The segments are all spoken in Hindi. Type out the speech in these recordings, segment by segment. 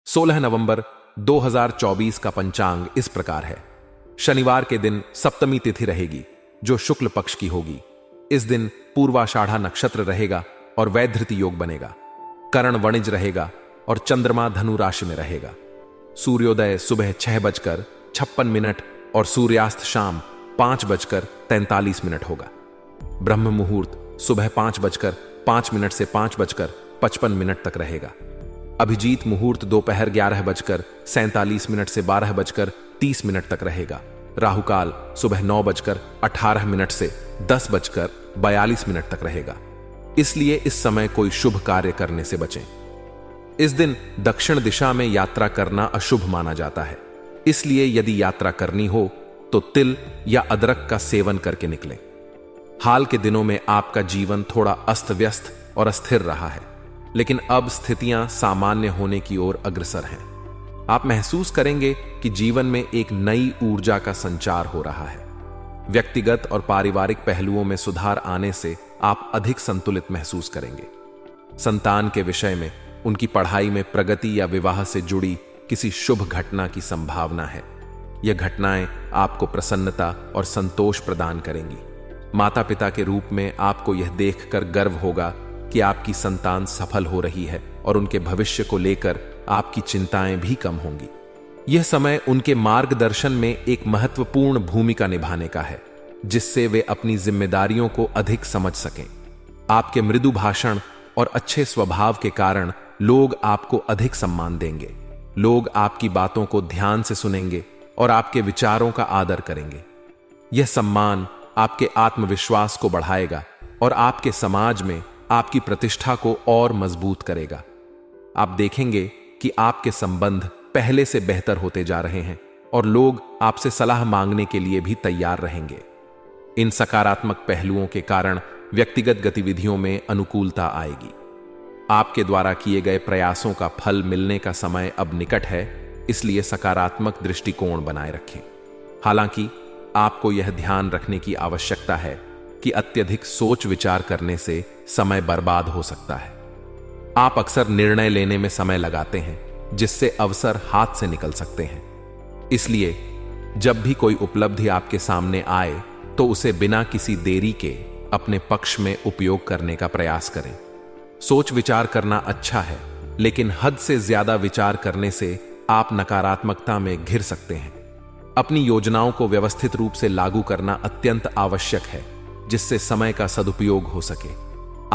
16 नवंबर 2024 का पंचांग इस प्रकार है। शनिवार के दिन सप्तमी तिथि रहेगी जो शुक्ल पक्ष की होगी। इस दिन पूर्वाषाढ़ा नक्षत्र रहेगा और वैधृति योग बनेगा। करण वणिज रहेगा और चंद्रमा धनु राशि में रहेगा। सूर्योदय सुबह 6:56 और सूर्यास्त शाम 5:43 होगा। ब्रह्म मुहूर्त सुबह 5:05 से 5:55 तक रहेगा। अभिजीत मुहूर्त दोपहर 11:47 से 12:30 तक रहेगा। राहुकाल सुबह 9:18 से 10:42 तक रहेगा। इसलिए इस समय कोई शुभ कार्य करने से बचें। इस दिन दक्षिण दिशा में यात्रा करना अशुभ माना जाता है। इसलिए यदि यात्रा करनी हो तो तिल या अदरक का सेवन करके निकलें। हाल के दिनों में आपका जीवन थोड़ा अस्त व्यस्त और अस्थिर रहा है, लेकिन अब स्थितियां सामान्य होने की ओर अग्रसर हैं। आप महसूस करेंगे कि जीवन में एक नई ऊर्जा का संचार हो रहा है। व्यक्तिगत और पारिवारिक पहलुओं में सुधार आने से आप अधिक संतुलित महसूस करेंगे। संतान के विषय में, उनकी पढ़ाई में प्रगति या विवाह से जुड़ी किसी शुभ घटना की संभावना है। यह घटनाएं आपको प्रसन्नता और संतोष प्रदान करेंगी। माता पिता के रूप में आपको यह देखकर गर्व होगा कि आपकी संतान सफल हो रही है और उनके भविष्य को लेकर आपकी चिंताएं भी कम होंगी। यह समय उनके मार्गदर्शन में एक महत्वपूर्ण भूमिका निभाने का है, जिससे वे अपनी जिम्मेदारियों को अधिक समझ सकें। आपके मृदु भाषण और अच्छे स्वभाव के कारण लोग आपको अधिक सम्मान देंगे। लोग आपकी बातों को ध्यान से सुनेंगे और आपके विचारों का आदर करेंगे। यह सम्मान आपके आत्मविश्वास को बढ़ाएगा और आपके समाज में आपकी प्रतिष्ठा को और मजबूत करेगा। आप देखेंगे कि आपके संबंध पहले से बेहतर होते जा रहे हैं और लोग आपसे सलाह मांगने के लिए भी तैयार रहेंगे। इन सकारात्मक पहलुओं के कारण व्यक्तिगत गतिविधियों में अनुकूलता आएगी। आपके द्वारा किए गए प्रयासों का फल मिलने का समय अब निकट है, इसलिए सकारात्मक दृष्टिकोण बनाए रखें। हालांकि आपको यह ध्यान रखने की आवश्यकता है कि अत्यधिक सोच विचार करने से समय बर्बाद हो सकता है। आप अक्सर निर्णय लेने में समय लगाते हैं, जिससे अवसर हाथ से निकल सकते हैं। इसलिए जब भी कोई उपलब्धि आपके सामने आए तो उसे बिना किसी देरी के अपने पक्ष में उपयोग करने का प्रयास करें। सोच विचार करना अच्छा है, लेकिन हद से ज्यादा विचार करने से आप नकारात्मकता में घिर सकते हैं। अपनी योजनाओं को व्यवस्थित रूप से लागू करना अत्यंत आवश्यक है, जिससे समय का सदुपयोग हो सके।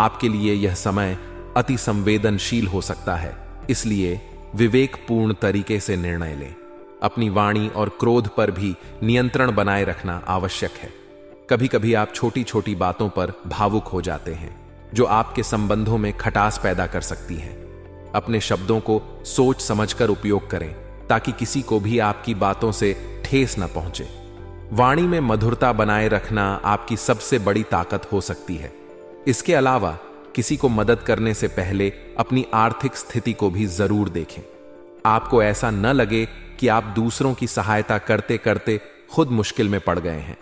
आपके लिए यह समय अति संवेदनशील हो सकता है, इसलिए विवेकपूर्ण तरीके से निर्णय लें। अपनी वाणी और क्रोध पर भी नियंत्रण बनाए रखना आवश्यक है। कभी कभी आप छोटी छोटी बातों पर भावुक हो जाते हैं, जो आपके संबंधों में खटास पैदा कर सकती है। अपने शब्दों को सोच समझकर उपयोग करें, ताकि किसी को भी आपकी बातों से ठेस न पहुंचे। वाणी में मधुरता बनाए रखना आपकी सबसे बड़ी ताकत हो सकती है। इसके अलावा किसी को मदद करने से पहले अपनी आर्थिक स्थिति को भी जरूर देखें। आपको ऐसा न लगे कि आप दूसरों की सहायता करते करते खुद मुश्किल में पड़ गए हैं।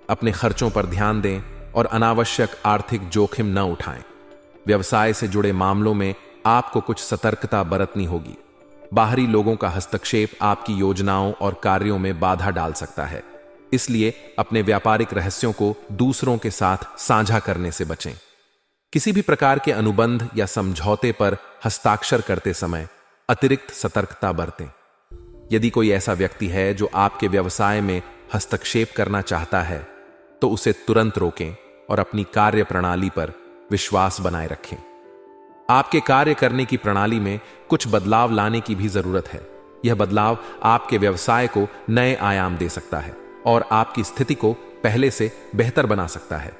अपने खर्चों पर ध्यान दें और अनावश्यक आर्थिक जोखिम न उठाएं। व्यवसाय से जुड़े मामलों में आपको कुछ सतर्कता बरतनी होगी। बाहरी लोगों का हस्तक्षेप आपकी योजनाओं और कार्यों में बाधा डाल सकता है, इसलिए अपने व्यापारिक रहस्यों को दूसरों के साथ साझा करने से बचें। किसी भी प्रकार के अनुबंध या समझौते पर हस्ताक्षर करते समय अतिरिक्त सतर्कता बरतें। यदि कोई ऐसा व्यक्ति है जो आपके व्यवसाय में हस्तक्षेप करना चाहता है, तो उसे तुरंत रोकें और अपनी कार्य प्रणाली पर विश्वास बनाए रखें। आपके कार्य करने की प्रणाली में कुछ बदलाव लाने की भी जरूरत है। यह बदलाव आपके व्यवसाय को नए आयाम दे सकता है और आपकी स्थिति को पहले से बेहतर बना सकता है।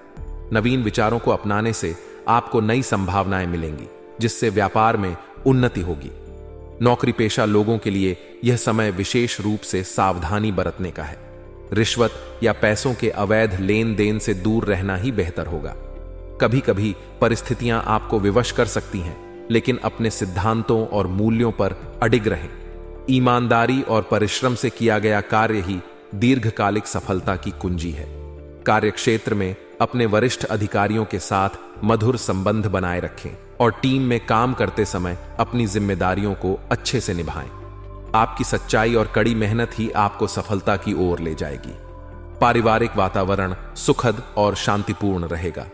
नवीन विचारों को अपनाने से आपको नई संभावनाएं मिलेंगी, जिससे व्यापार में उन्नति होगी। नौकरी पेशा लोगों के लिए यह समय विशेष रूप से सावधानी बरतने का है। रिश्वत या पैसों के अवैध लेन देन से दूर रहना ही बेहतर होगा। कभी कभी परिस्थितियां आपको विवश कर सकती हैं, लेकिन अपने सिद्धांतों और मूल्यों पर अडिग रहें। ईमानदारी और परिश्रम से किया गया कार्य ही दीर्घकालिक सफलता की कुंजी है। कार्यक्षेत्र में अपने वरिष्ठ अधिकारियों के साथ मधुर संबंध बनाए रखें और टीम में काम करते समय अपनी जिम्मेदारियों को अच्छे से निभाएं। आपकी सच्चाई और कड़ी मेहनत ही आपको सफलता की ओर ले जाएगी। पारिवारिक वातावरण सुखद और शांतिपूर्ण रहेगा।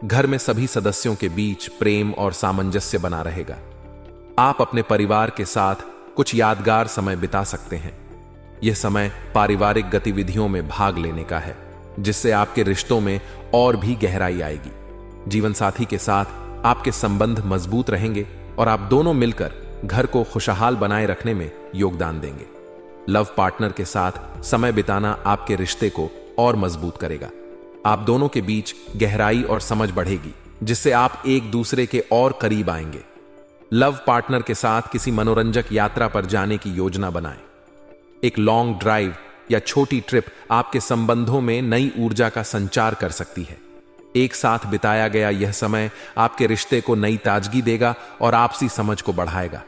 घर में सभी सदस्यों के बीच प्रेम और सामंजस्य बना रहेगा। आप अपने परिवार के साथ कुछ यादगार समय बिता सकते हैं। यह समय पारिवारिक गतिविधियों में भाग लेने का है, जिससे आपके रिश्तों में और भी गहराई आएगी। जीवन साथी के साथ आपके संबंध मजबूत रहेंगे और आप दोनों मिलकर घर को खुशहाल बनाए रखने में योगदान देंगे। लव पार्टनर के साथ समय बिताना आपके रिश्ते को और मजबूत करेगा। आप दोनों के बीच गहराई और समझ बढ़ेगी, जिससे आप एक दूसरे के और करीब आएंगे। लव पार्टनर के साथ किसी मनोरंजक यात्रा पर जाने की योजना बनाएं। एक लॉन्ग ड्राइव या छोटी ट्रिप आपके संबंधों में नई ऊर्जा का संचार कर सकती है। एक साथ बिताया गया यह समय आपके रिश्ते को नई ताजगी देगा और आपसी समझ को बढ़ाएगा।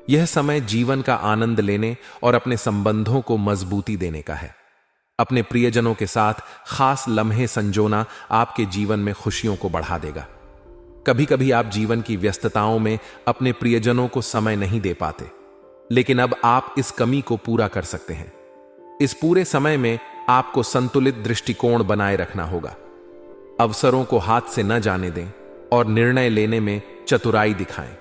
यह समय जीवन का आनंद लेने और अपने संबंधों को मजबूती देने का है। अपने प्रियजनों के साथ खास लम्हे संजोना आपके जीवन में खुशियों को बढ़ा देगा। कभी कभी आप जीवन की व्यस्तताओं में अपने प्रियजनों को समय नहीं दे पाते, लेकिन अब आप इस कमी को पूरा कर सकते हैं। इस पूरे समय में आपको संतुलित दृष्टिकोण बनाए रखना होगा। अवसरों को हाथ से न जाने दें और निर्णय लेने में चतुराई दिखाएं।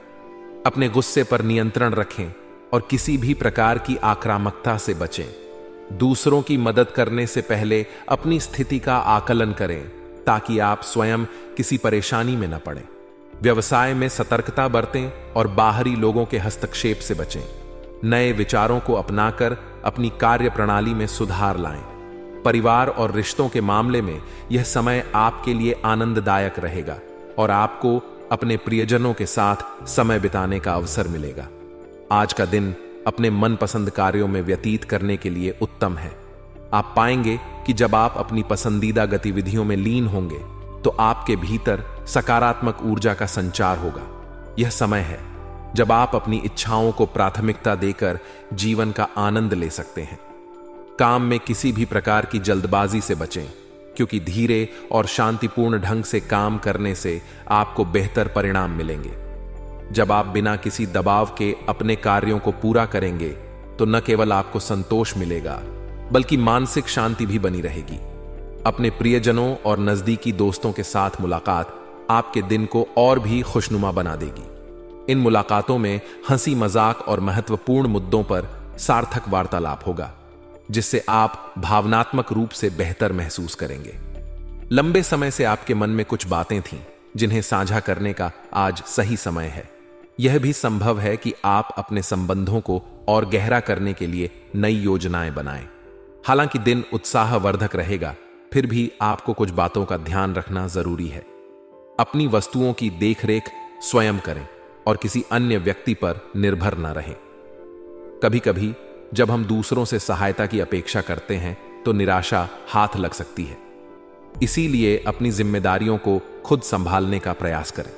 अपने गुस्से पर नियंत्रण रखें और किसी भी प्रकार की आक्रामकता से बचें। दूसरों की मदद करने से पहले अपनी स्थिति का आकलन करें, ताकि आप स्वयं किसी परेशानी में न पड़ें। व्यवसाय में सतर्कता बरतें और बाहरी लोगों के हस्तक्षेप से बचें। नए विचारों को अपनाकर अपनी कार्य प्रणाली में सुधार लाएं। परिवार और रिश्तों के मामले में यह समय आपके लिए आनंददायक रहेगा और आपको अपने प्रियजनों के साथ समय बिताने का अवसर मिलेगा। आज का दिन अपने मनपसंद कार्यों में व्यतीत करने के लिए उत्तम है। आप पाएंगे कि जब आप अपनी पसंदीदा गतिविधियों में लीन होंगे तो आपके भीतर सकारात्मक ऊर्जा का संचार होगा। यह समय है जब आप अपनी इच्छाओं को प्राथमिकता देकर जीवन का आनंद ले सकते हैं। काम में किसी भी प्रकार की जल्दबाजी से बचें, क्योंकि धीरे और शांतिपूर्ण ढंग से काम करने से आपको बेहतर परिणाम मिलेंगे। जब आप बिना किसी दबाव के अपने कार्यों को पूरा करेंगे तो न केवल आपको संतोष मिलेगा, बल्कि मानसिक शांति भी बनी रहेगी। अपने प्रियजनों और नजदीकी दोस्तों के साथ मुलाकात आपके दिन को और भी खुशनुमा बना देगी। इन मुलाकातों में हंसी मजाक और महत्वपूर्ण मुद्दों पर सार्थक वार्तालाप होगा, जिससे आप भावनात्मक रूप से बेहतर महसूस करेंगे। लंबे समय से आपके मन में कुछ बातें थीं जिन्हें साझा करने का आज सही समय है। यह भी संभव है कि आप अपने संबंधों को और गहरा करने के लिए नई योजनाएं बनाएं। हालांकि दिन उत्साहवर्धक रहेगा, फिर भी आपको कुछ बातों का ध्यान रखना जरूरी है। अपनी वस्तुओं की देखरेख स्वयं करें और किसी अन्य व्यक्ति पर निर्भर न रहें। कभी कभी जब हम दूसरों से सहायता की अपेक्षा करते हैं तो निराशा हाथ लग सकती है। इसीलिए अपनी जिम्मेदारियों को खुद संभालने का प्रयास करें।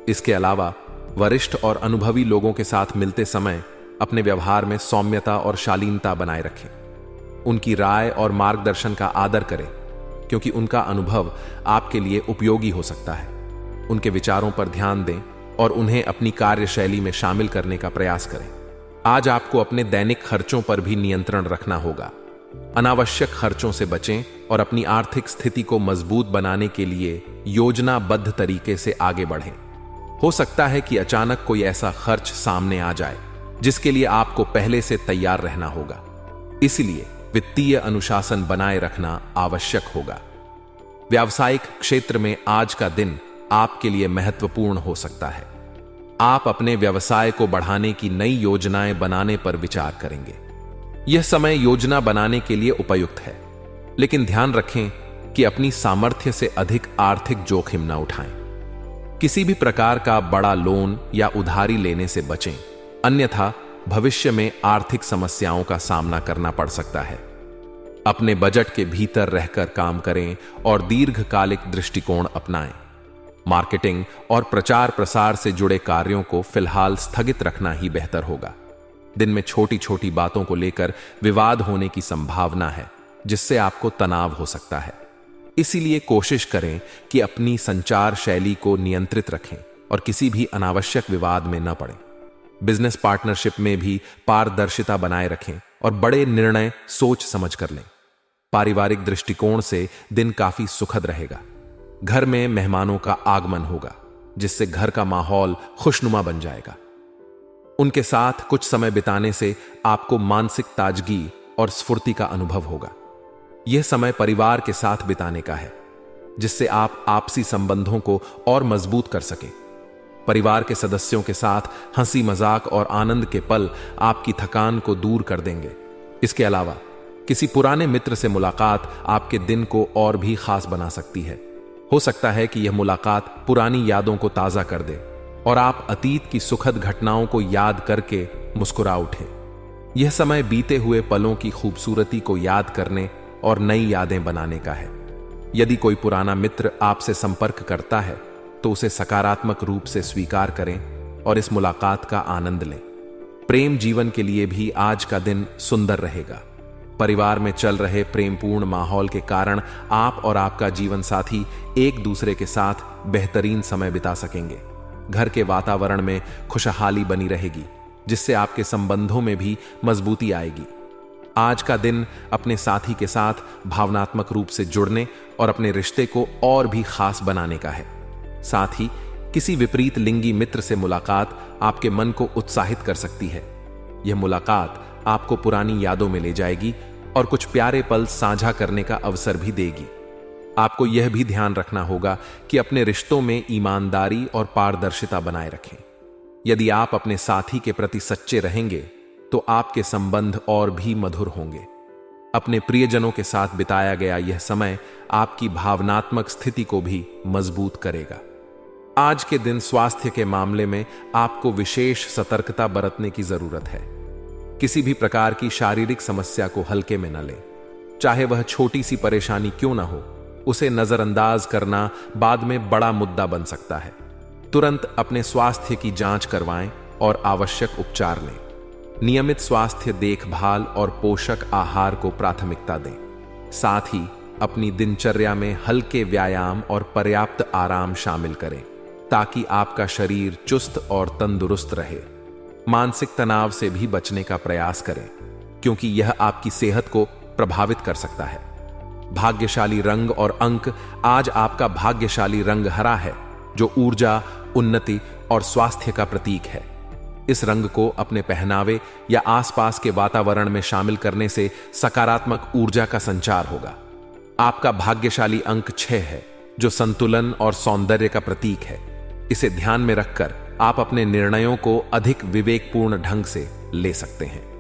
इसके अलावा वरिष्ठ और अनुभवी लोगों के साथ मिलते समय अपने व्यवहार में सौम्यता और शालीनता बनाए रखें। उनकी राय और मार्गदर्शन का आदर करें, क्योंकि उनका अनुभव आपके लिए उपयोगी हो सकता है। उनके विचारों पर ध्यान दें और उन्हें अपनी कार्यशैली में शामिल करने का प्रयास करें। आज आपको अपने दैनिक खर्चों पर भी नियंत्रण रखना होगा। अनावश्यक खर्चों से बचें और अपनी आर्थिक स्थिति को मजबूत बनाने के लिए योजनाबद्ध तरीके से आगे बढ़ें। हो सकता है कि अचानक कोई ऐसा खर्च सामने आ जाए जिसके लिए आपको पहले से तैयार रहना होगा। इसलिए वित्तीय अनुशासन बनाए रखना आवश्यक होगा। व्यावसायिक क्षेत्र में आज का दिन आपके लिए महत्वपूर्ण हो सकता है। आप अपने व्यवसाय को बढ़ाने की नई योजनाएं बनाने पर विचार करेंगे। यह समय योजना बनाने के लिए उपयुक्त है, लेकिन ध्यान रखें कि अपनी सामर्थ्य से अधिक आर्थिक जोखिम न उठाएं। किसी भी प्रकार का बड़ा लोन या उधारी लेने से बचें, अन्यथा भविष्य में आर्थिक समस्याओं का सामना करना पड़ सकता है। अपने बजट के भीतर रहकर काम करें और दीर्घकालिक दृष्टिकोण अपनाएं। मार्केटिंग और प्रचार प्रसार से जुड़े कार्यों को फिलहाल स्थगित रखना ही बेहतर होगा। दिन में छोटी छोटी बातों को लेकर विवाद होने की संभावना है, जिससे आपको तनाव हो सकता है। इसीलिए कोशिश करें कि अपनी संचार शैली को नियंत्रित रखें और किसी भी अनावश्यक विवाद में न पड़ें। बिजनेस पार्टनरशिप में भी पारदर्शिता बनाए रखें और बड़े निर्णय सोच समझ कर लें। पारिवारिक दृष्टिकोण से दिन काफी सुखद रहेगा। घर में मेहमानों का आगमन होगा, जिससे घर का माहौल खुशनुमा बन जाएगा। उनके साथ कुछ समय बिताने से आपको मानसिक ताजगी और स्फूर्ति का अनुभव होगा। यह समय परिवार के साथ बिताने का है, जिससे आप आपसी संबंधों को और मजबूत कर सकें। परिवार के सदस्यों के साथ हंसी मजाक और आनंद के पल आपकी थकान को दूर कर देंगे। इसके अलावा किसी पुराने मित्र से मुलाकात आपके दिन को और भी खास बना सकती है। हो सकता है कि यह मुलाकात पुरानी यादों को ताजा कर दे और आप अतीत की सुखद घटनाओं को याद करके मुस्कुरा उठें। यह समय बीते हुए पलों की खूबसूरती को याद करने और नई यादें बनाने का है। यदि कोई पुराना मित्र आपसे संपर्क करता है तो उसे सकारात्मक रूप से स्वीकार करें और इस मुलाकात का आनंद लें। प्रेम जीवन के लिए भी आज का दिन सुंदर रहेगा। परिवार में चल रहे प्रेमपूर्ण माहौल के कारण आप और आपका जीवन साथी एक दूसरे के साथ बेहतरीन समय बिता सकेंगे। घर के वातावरण में खुशहाली बनी रहेगी, जिससे आपके संबंधों में भी मजबूती आएगी। आज का दिन अपने साथी के साथ भावनात्मक रूप से जुड़ने और अपने रिश्ते को और भी खास बनाने का है। साथ ही किसी विपरीत लिंगी मित्र से मुलाकात आपके मन को उत्साहित कर सकती है। यह मुलाकात आपको पुरानी यादों में ले जाएगी और कुछ प्यारे पल साझा करने का अवसर भी देगी। आपको यह भी ध्यान रखना होगा कि अपने रिश्तों में ईमानदारी और पारदर्शिता बनाए रखें। यदि आप अपने साथी के प्रति सच्चे रहेंगे तो आपके संबंध और भी मधुर होंगे। अपने प्रियजनों के साथ बिताया गया यह समय आपकी भावनात्मक स्थिति को भी मजबूत करेगा। आज के दिन स्वास्थ्य के मामले में आपको विशेष सतर्कता बरतने की जरूरत है। किसी भी प्रकार की शारीरिक समस्या को हल्के में न लें, चाहे वह छोटी सी परेशानी क्यों ना हो। उसे नजरअंदाज करना बाद में बड़ा मुद्दा बन सकता है। तुरंत अपने स्वास्थ्य की जांच करवाएं और आवश्यक उपचार लें। नियमित स्वास्थ्य देखभाल और पोषक आहार को प्राथमिकता दें। साथ ही अपनी दिनचर्या में हल्के व्यायाम और पर्याप्त आराम शामिल करें, ताकि आपका शरीर चुस्त और तंदुरुस्त रहे। मानसिक तनाव से भी बचने का प्रयास करें, क्योंकि यह आपकी सेहत को प्रभावित कर सकता है। भाग्यशाली रंग और अंक। आज आपका भाग्यशाली रंग हरा है, जो ऊर्जा, उन्नति और स्वास्थ्य का प्रतीक है। इस रंग को अपने पहनावे या आसपास के वातावरण में शामिल करने से सकारात्मक ऊर्जा का संचार होगा। आपका भाग्यशाली अंक 6 है, जो संतुलन और सौंदर्य का प्रतीक है। इसे ध्यान में रखकर आप अपने निर्णयों को अधिक विवेकपूर्ण ढंग से ले सकते हैं।